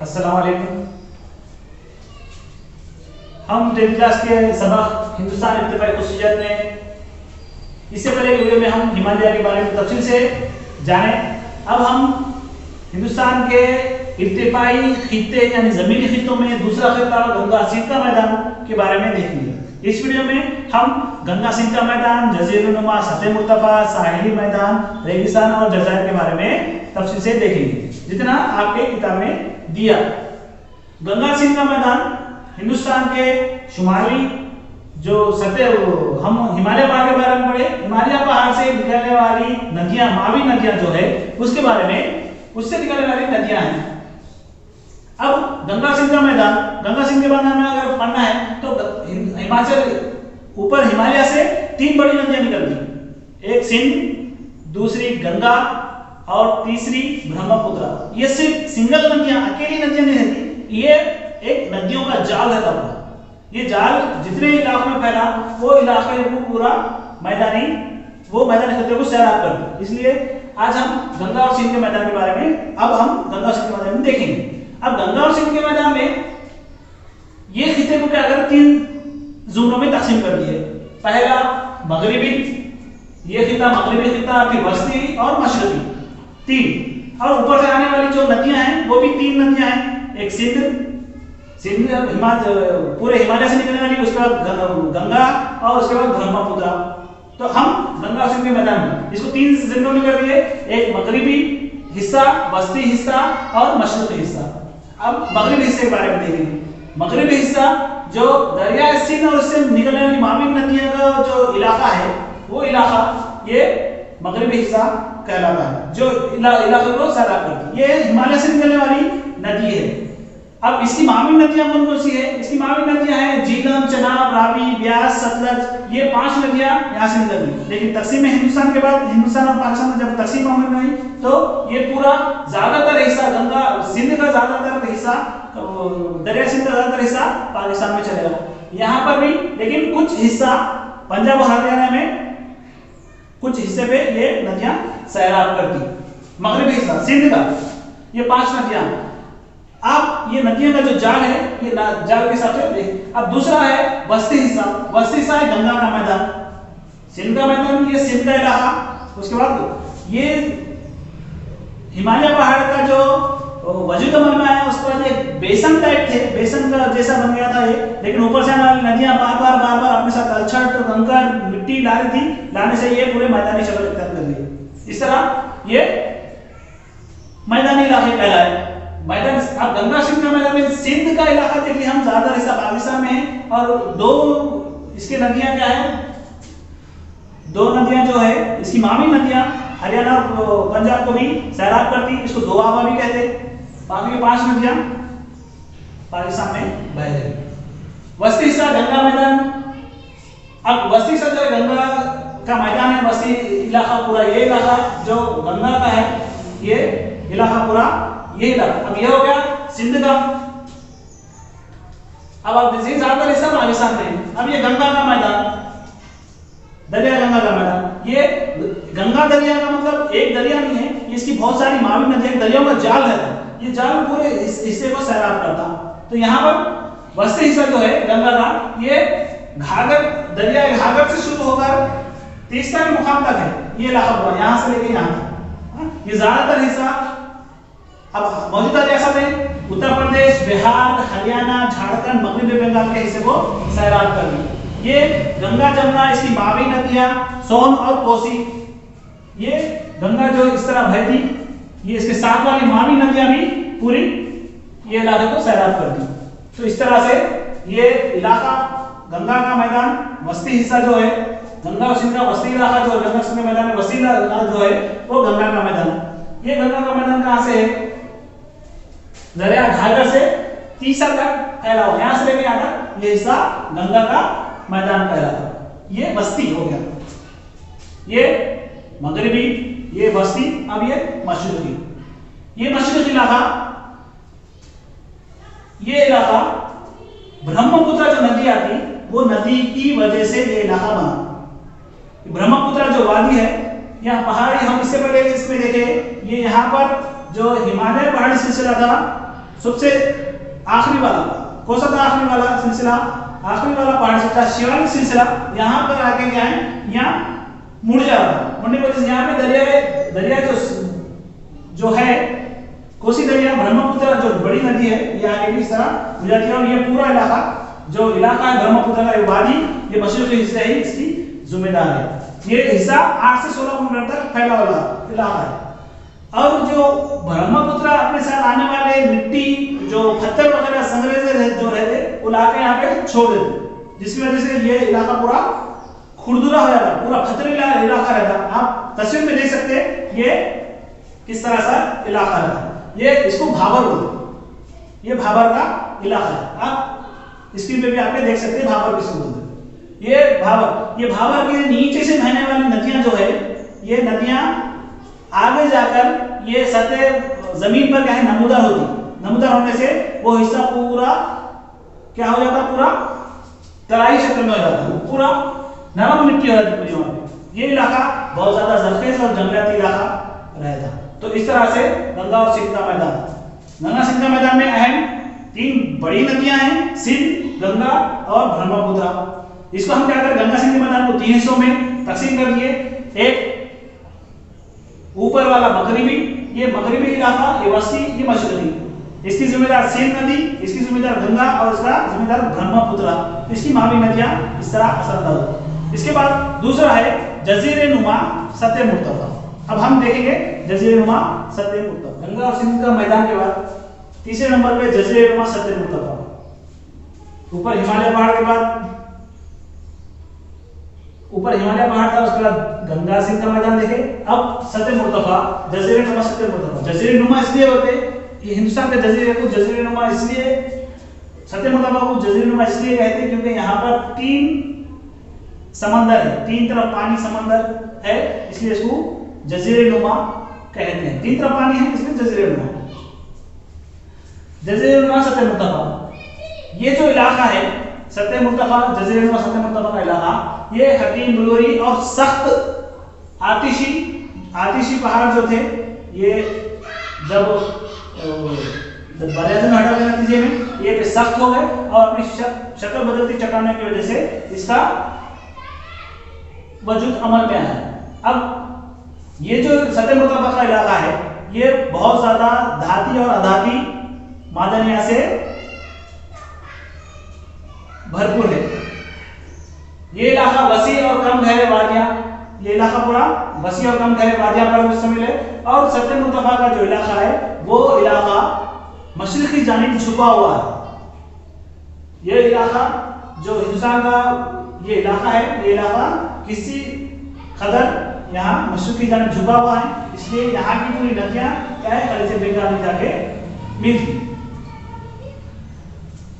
अस्सलाम वालेकुम। हम 10th क्लास के सबक हिंदुस्तान इर्तिफाई खुसूसियत में इससे पहले के वीडियो में हम हिमालय के बारे में तफसील से जाने। अब हम हिंदुस्तान के इर्तिफाई खित्ते यानी जमीनी खित्तों में दूसरा खित्ता गंगा सिंध का मैदान के बारे में देखेंगे। इस वीडियो में हम गंगा सिंध का मैदान, जजीरुनुमा, सतह मुर्तफा, साहिली मैदान, रेगिस्तान और जज़ायर के बारे में तफसील से देखेंगे जितना आपके किताब में दिया। गंगा सिंध का मैदान हिंदुस्तान के शुमाली जो सतह हम हिमालय पहाड़ के बारे में पढ़े, हिमालय पहाड़ से निकलने वाली नदियां, मावी नदियां जो है उसके बारे में, उससे निकलने वाली नदियां हैं। अब गंगा सिंध का मैदान, गंगा सिंध के मैदान में अगर पढ़ना है तो हिमाचल ऊपर हिमालय से 3 बड़ी नदियां निकलती, एक सिंध, दूसरी गंगा और तीसरी ब्रह्मपुत्र। ये सिर्फ सिंगल नदियां, अकेली नदियां नहीं रहती, ये एक नदियों का जाल है। ये जाल जितने इलाकों में फैला वो इलाके को पूरा मैदानी खित्ते को सैराब करते। इसलिए आज हम गंगा और सिंध के मैदान के बारे में गंगा सिंध के मैदान में देखेंगे। अब गंगा और सिंध के मैदान में ये खित्ते को क्या कर 3 जोनों में तकसीम कर दिए। पहला मगरिबी, ये खित्ता मगरिबी खित्ता, फिर वस्ती और मशरकी, 3। और ऊपर से आने वाली जो नदियां हैं वो भी 3 नदियां हैं, एक सिंध पूरे हिमालय से निकलने वाली, उसके बाद गंगा और उसके बाद ब्रह्मपुत्र। तो हम गंगा सिंध के मैदान में इसको 3 जिलों में कर दिए, एक मगरिबी हिस्सा, वस्ती हिस्सा और मशरकी हिस्सा। अब मगरिबी हिस्से के बारे में देखेंगे। मगरिबी हिस्सा जो दरिया सिंध और उससे निकलने वाली मावी नदियों का जो इलाका है, वो इलाका ये मगरिबी हिस्सा कहलाता है, जो इलाके को सैराब करती है। ये हिमालय से निकलने वाली नदी है। अब इसकी मावी नदियां कौन कौन सी है? इसकी मावी नदियां हैं झीलम, चनाब, रावी, ब्यास, सतलज। ये 5 नदियां यहाँ से निकलती। लेकिन तकसीम हिंदुस्तान के बाद, हिंदुस्तान और पाकिस्तान में जब तकसीम अमल में आई तो ये पूरा ज्यादातर हिस्सा गंगा सिंध का ज्यादातर हिस्सा, दरिया सिंध का ज्यादातर हिस्सा पाकिस्तान में चलेगा। यहाँ पर भी लेकिन कुछ हिस्सा पंजाब और हरियाणा में कुछ हिस्से पे ये नदियां सैराब करती। मगरिबी हिस्सा सिंध का ये 5 नदियां। आप ये नदियों का जो जाल है, ये जाल के हिसाब से देख। अब दूसरा है वस्ती हिस्सा। वस्ती हिस्सा है गंगा का मैदान, सिंध का मैदान, ये सिंध का इलाका। उसके बाद ये हिमालय पहाड़ का जो वजूद अमल में आया, उसके बाद एक बेसन टाइप थे, बेसन का जैसा बन गया था ये। लेकिन ऊपर से नदियां बार बार अपने साथ अलछट, कंकर, मिट्टी ला रही थी, लाने से ये पूरे मैदानी शक्ल इख्तियार कर लिए। इस तरह ये मैदानी इलाके कहलाए। मैदान अब गंगा सिंध का मैदान में सिंध का इलाका देखिए, हम ज्यादा हिस्सा पाकिस्तान में है और 2 इसके नदियां क्या है, 2 नदियां जो है इसकी मावी नदियां हरियाणा और पंजाब को भी सैराब करती, इसको दोआबा भी कहते। बाकी के 5 नदियां पाकिस्तान में बह रही। वस्ती हिस्सा गंगा मैदान। अब वस्ती हिस्सा जो गंगा का मैदान है, वस्ती इलाका पूरा ये इलाका जो गंगा का है, ये इलाका पूरा ये इलाका। अब ये हो गया सिंध का। अब आप देखिए ज्यादातर हिस्सा पाकिस्तान में। अब ये गंगा का मैदान, दरिया गंगा का मैदान। ये गंगा दरिया का मतलब एक दरिया नहीं है, इसकी बहुत सारी मावी नदियां, दरियाओं का जाल है। ये जाल पूरे इस हिस्से को सैराब करता। तो यहाँ पर वस्ती हिस्सा जो है गंगा का, ये घाघर, दरिया घाघर से शुरू होकर तीस्ता के मुकाम तक है ये इलाका पूरा, यहाँ से लेके यहाँ तक। ये ज्यादातर हिस्सा अब मौजूदा रियासत है उत्तर प्रदेश, बिहार, हरियाणा, झारखंड, मगरबी बंगाल के हिस्से को सैराब कर दी। ये गंगा, जमुना, इसकी मावी नदियां सोन और कोसी, ये गंगा जो इस तरह बहती, ये इसके साथ वाली मावी नदियां भी पूरी ये इलाके को सैराब कर दी। तो इस तरह से ये इलाका गंगा का मैदान, वस्ती हिस्सा जो है गंगा और सिंध का वस्ती इलाका जो है, गंगा सिंध के मैदान में वस्ती इलाका जो है वो गंगा का मैदान। ये गंगा का मैदान कहां से है? दरिया घाघर से तीसरा तक फैला हुआ, यहां से लेके यहां तक ये हिस्सा गंगा का मैदान कहलाता। ये वस्ती हो गया, ये मगरिबी, ये वस्ती। अब ये मशरकी, ये मशरकी इलाका, ये इलाका ब्रह्मपुत्र जो नदी आती, वो नदी की वजह से ये इलाका बना। ब्रह्मपुत्र जो वादी है, यहाँ पहाड़ी, हम इससे पहले इसमें देखे, ये यहाँ पर जो हिमालय पहाड़ी सिलसिला था सबसे आखिरी वाला, कौन सा था आखिरी वाला सिलसिला? आखिरी वाला पहाड़ी सिलसिला शिवालिक सिलसिला यहाँ पर आके क्या है, यहाँ मुड़ जा रहा है। मुड़ने की वजह से यहाँ पे दरिया जो है कोसी दरिया, ब्रह्मपुत्र जो बड़ी नदी है, ये आगे भी इस तरह हो जाती है। और ये पूरा इलाका जो इलाका है ब्रह्मपुत्र का वादी, ये मशरक़ी हिस्सा ही इसकी जिम्मेदार है। ये हिस्सा 8 से 16 किलोमीटर तक फैला हुआ इलाका है। और जो ब्रह्मपुत्र अपने साथ आने वाले मिट्टी जो पत्थर वगैरह संग्रह जो रहते वो लाके यहाँ पे छोड़ देते, जिसकी वजह से ये इलाका पूरा खुरदुरा हो जाता, पूरा पथरीला इलाका रहता। आप तस्वीर में देख सकते हैं ये किस तरह सा इलाका रहता। ये इसको भाबर बोलते, ये भाबर का इलाका है। आप स्क्रीन पे भी आपके देख सकते हैं भाबर किसको बोलते हैं। ये भाबर के नीचे से बहने वाली नदियां जो है, ये नदियां आगे जाकर ये सतह जमीन पर क्या है नमूदार होती, नमूदार होने से वो हिस्सा पूरा क्या हो जाता, पूरा तराई क्षेत्र में हो जाता, पूरा नरम मिट्टी हो जाती पूरी वहां पे। ये इलाका बहुत ज्यादा जरखेज और जंगलाती इलाका रहता। तो इस तरह से गंगा और सिंध का मैदान, गंगा सिंध का मैदान में अहम 3 बड़ी नदियां हैं, सिंध, गंगा और ब्रह्मपुत्र। इसको हम क्या करें, गंगा सिंध के मैदान को 3 हिस्सों में तकसीम कर दिए। एक ऊपर वाला मगरिबी, ये मगरिबी इलाका, ये वस्ती, ये मशरकी, इसकी जिम्मेदार सिंध नदी, इसकी जिम्मेदार गंगा और इसका जिम्मेदार ब्रह्मपुत्र। इसकी मावी नदियां इस तरह असरदार। इसके बाद दूसरा है जजीरे नुमा सतह मुर्तफा। अब हम देखेंगे जजीरे नुमा सतह मुर्तफा। गंगा और सिंध का मैदान के बाद तीसरे नंबर पे जजीरे नुमा सतह मुर्तफा। ऊपर हिमालय पहाड़ के बाद, ऊपर हिमालय पहाड़ था, उसके बाद गंगा सिंध का मैदान देखे। अब सतह मुर्तफा, जजीरे नुमा सतह मुर्तफा। जजीरे नुमा इसलिए होते, ये हिंदुस्तान के जजीरे को जजीरे नुमा इसलिए, सतह मुर्तफा को जजीरे नुमा इसलिए कहते हैं क्योंकि यहाँ पर 3 समंदर है, 3 तरफ पानी समंदर है, इसलिए इसको जजीरे नुमा कहते हैं। 3 तरफ पानी है इसलिए जजीरे नुमा। जजीरे नुमा सतह मुर्तफा, ये जो इलाका है सतह मुर्तफा, जजीरे नुमा सतह मुर्तफा का इलाका, ये हकीम बुलोरी और सख्त आतिशी पहाड़ जो थे, ये जब बरआज़म हटाने के नतीजे में ये सख्त हो गए और अपनी शक्ल बदलती चट्टानों की वजह से इसका वजूद अमल में आया। अब ये जो सतह मुर्तफा का इलाका है, ये बहुत ज्यादा धाती और अधाती मादनिया से भरपूर है। ये इलाका वसी और कम गहरे वादियां, ये इलाका पूरा वसी और कम गहरे वादियां पर मुश्तमिल है। और सतह मुर्तफा का जो इलाका है वो इलाका मशरिकी जानिब छुपा हुआ है। ये इलाका जो हिंदुस्तान का ये इलाका है, ये इलाका किसी कदर यहाँ मशरिकी जानिब झुका हुआ है, इसलिए यहाँ की पूरी नदियां क्या है खलीज बंगाल में जाके मिलती।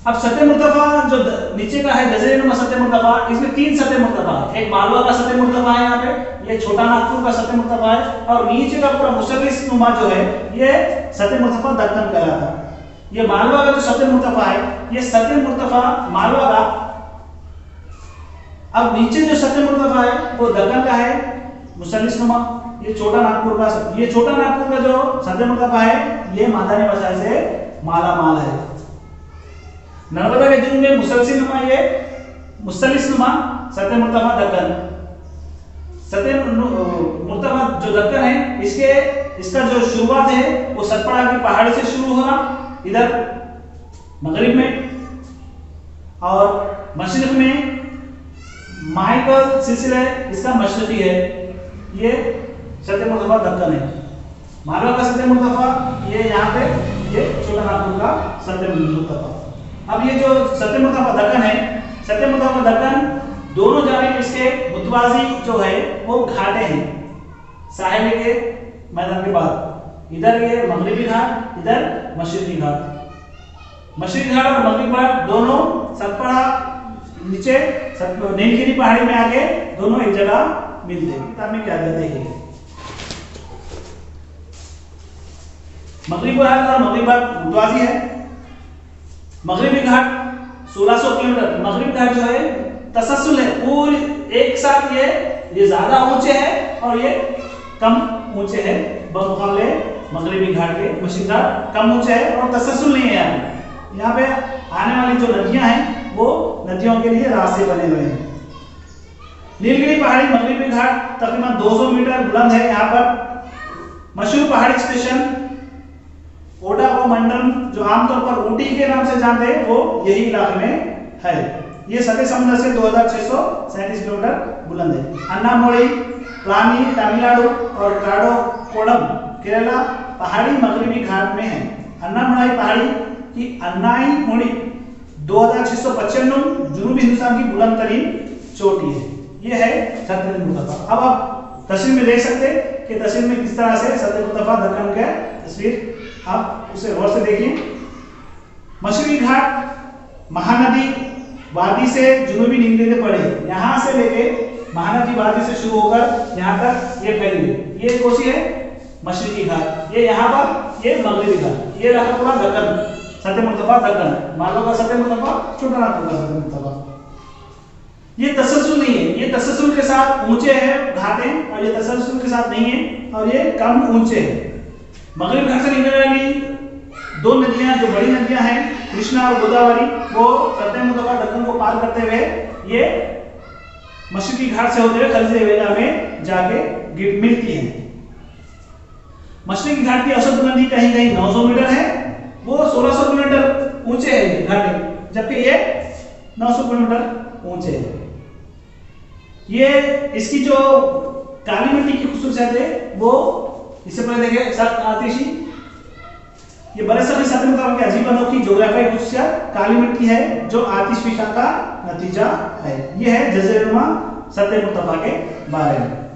अब सतह मुर्तफा जो नीचे का है जजीरे नुमा सतह मुर्तफा, इसमें 3 सतह मुर्तफा है। एक मालवा का सतह मुर्तफा है, यहाँ पे ये छोटा नागपुर का सतह मुर्तफा है, और नीचे का पूरा मुस्तकिल नुमा जो है ये सतह मुर्तफा दक्कन कहलाता है। ये मालवा का जो सतह मुर्तफा है, ये सतह मुर्तफा मालवा का। अब नीचे जो सतह मुर्तफा है वो दक्कन का है, मुस्तकिल नुमा। ये छोटा नागपुर का जो सतह मुर्तफा है ये मादानी वसाइल से माला माल है। नर्मदा के जुनून में मुसलसिल नुमा, ये मुस्तलिस नुमा सतह मुर्तफा दक्कन। सतह मुर्तफा जो दक्कन है, इसका जो शुरुआत है वो सतपुड़ा की पहाड़ी से शुरू होना इधर मगरिब में, और मशरिक में माइकल सिलसिला इसका मशरिकी है। ये सतह मुर्तफा दक्कन है। मालवा का सतह मुर्तफा ये यहाँ पे, ये छोटा नागपुर का सतह मुर्तफा। अब ये जो सतह मुर्तफा दक्कन है, सतह मुर्तफा दक्कन दोनों जानिब इसके मुतवाजी जो है वो घाटे हैं साहिल के मैदान के बाद। इधर ये मगरिबी घाट, इधर मशरिकी घाट। मशरिकी घाट और मगरिबी घाट दोनों सतपुड़ा नीचे नीलगिरी पहाड़ी में आके दोनों एक जगह मिलते हैं। किताब में क्या कहते हैं, मगरिबी घाट और मगरिबी घाट मुतवाजी है। मगरिबी घाट 1600 किलोमीटर, मगरिबी घाट जो है तसलसल है, पूरी एक साथ ये ज्यादा ऊंचे है और ये कम ऊंचे है बमुकाबले मगरिबी घाट के मशीन घाट कम ऊंचे है और तसलसल नहीं है। यहाँ पे आने वाली जो नदियां हैं वो नदियों के लिए रास्ते बने हुए हैं। नीलगिरी पहाड़ी मगरिबी घाट तकरीबन 200 मीटर बुलंद है। यहाँ पर मशहूर पहाड़ी स्टेशन ओडागोमंडलम, जो आमतौर पर ऊटी के नाम से जानते हैं, वो यही इलाके में है। ये सतह समुद्र से 2637 किलोमीटर बुलंद है। अन्नामुड़ी प्लानी तमिलनाडु और काडोकोडम केरला पहाड़ी मगरिबी घाट में है। अन्नामुड़ी पहाड़ी की अन्नाईमुड़ी 2695 जनूबी हिंदुस्तान की बुलंद तरीन चोटी है। ये है सत्येंद्र मुर्तफा। अब आप तस्वीर में देख सकते हैं कि तस्वीर में किस तरह से सत्येंद्र मुर्तफा दक्कन का तस्वीर आप उसे गौर से देखिए। मशरकी घाट महानदी वादी से जुनूबी नीलगिरी पड़े, यहाँ से लेके महानदी वादी से शुरू होकर यहाँ तक ये फैली हुई, ये कौन सी है? मशरकी घाट। ये यहाँ पर ये मगरिबी घाट, ये रहा पूरा दक्कन, सत्येंद्र मुर्तफा दक्कन, मालवा का सत्येंद्र मुर्तफा, छोटा नागपुर का सत्येंद्र मुर्तफा। ये तसलसल नहीं है, ये तसलसल के साथ ऊंचे हैं घाटें और ये तसलसल के साथ नहीं है और ये कम ऊंचे हैं। मगरिब घाट से निकलने वाली दो नदियां जो बड़ी नदियां हैं कृष्णा और गोदावरी, वो सत्येंद्र मुर्तफा दक्कन को पार करते हुए ये मशरकी घाट से होते हुए खलीज वेला में जाके मिलती है। मशरकी घाट की औसत बुलंदी कहीं कहीं 900 मीटर है, वो 1600 किलोमीटर ऊंचे है घाटे, जबकि ये 900 किलोमीटर ऊंचे है। ये इसकी जो काली मिट्टी की खूबसूरत है वो इससे पहले देखे सख्त आतिशी, ये बड़े सभी सत्येंद्र मुर्तफा की अजीब अनोखी ज्योग्राफिक खूबसूरत काली मिट्टी है जो आतिशफिशा का नतीजा है। ये है जज़ीरानुमा सत्येंद्र मुर्तफा के बारे में।